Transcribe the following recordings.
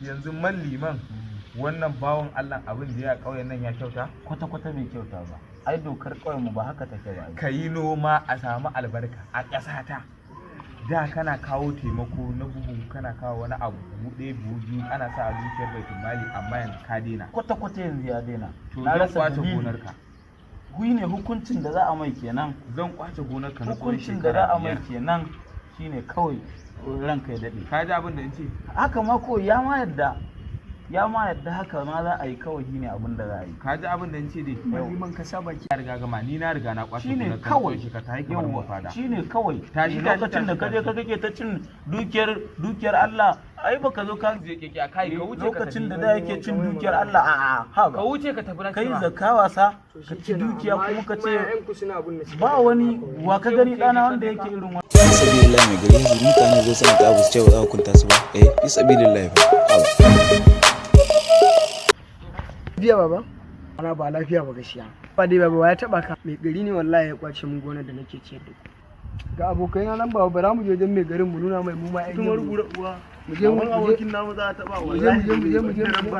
yanzu malliman wannan bawon Allah abin da ya kauyen nan ya kyauta kwata-kwata bai kyauta ba. Ai dokar kauyen mu ba haka take ba. ka yi noma a samu albarka a ƙasata. Da kana kawo taimako na buhu kana kawo wani abu buɗe buhu ana sa a dukiyar baitul mali amma yanzu ka daina Kwata-kwata yanzu ya daina. to Na zan rasa kwace dalili. gonarka Gui ne hukuncin da za a mai kenan. zan kwace gonarka na tsawon Hukuncin da za shekara a mai biyar kenan shine kawai ranka ya daɗe. ka ji abin da in ce Haka ma ko ya ma yadda haka ma za a yi kawai shine abin da za a yi. ka ji abin da in ce dai Malliman ka saba ki. ya riga gama ni na riga na kwace Shine gonarka na kawai tsawon shekara ta haika bar mu fada shine kawai Tashi, lokacin da tashi, kaje ka kake ta cin dukiyar Allah ai baka zo ka je keke a kai ka wuce ka lokacin da tafi da yake cin dukiyar Allah a'a ha ka wuce ka tafi kai ranka zakka wasa ka ci dukiya kuma ka ce ƴan ku suna abun da suke. ba wani wa ka gani dana wanda yake irin wannan sabilillahi mai gari yanzu mutane zai san ka abu su ce ba za ku kunta su ba fi sabilillahi ba Biya baba. Ana ba lafiya ba gaskiya. Ba dai baba ya taba ka. Mai gari ne wallahi ya kwace mun gonar da nake ciyar da ku. Ga abokai na nan baba bara mu je wajen mai garin mu nuna mai mu ma ƴan kuma yau. rubura uwa Mu je mu je abokin namu za ta ba mu je.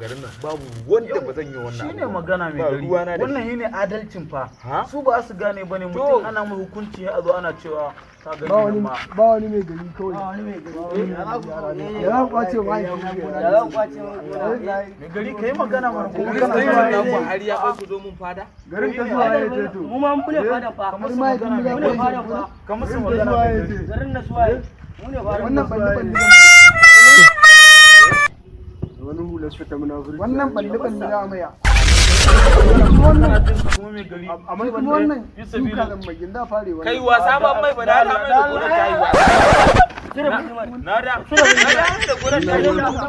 garin nan babu wanda ba zan yi wannan shine abu ba. magana mai Ba gari ruwana da wannan shine adalcin fa Ha? su ba su gane bane mutum ana mai hukunci a zo ana cewa ka Ba gani wani nan ma ba wani mai gari kawai. Ya za ku kwace ma mai gari kai magana mana ko Garin kana nan zuwa yana yayi ku har ya kai ku zo mun fada garin ka zuwa ya ce to. mu ma mun fule fada fa kamar su Wani ma ya magana kuma mai ya gari kwace. kamar su Garin ka magana zuwa mai ya gari ce. garin da suwaye mu ne fara Wannan balle wani hula suka ta munafurci. Wannan balle na maya. wannan kuma mai gari Amma kuma wannan bisa duka biyu nan magin da fare wannan. kai wasa ban mai ba na da mai da gonar ta yi wasa cire mutum na da da gonar ta yi wasa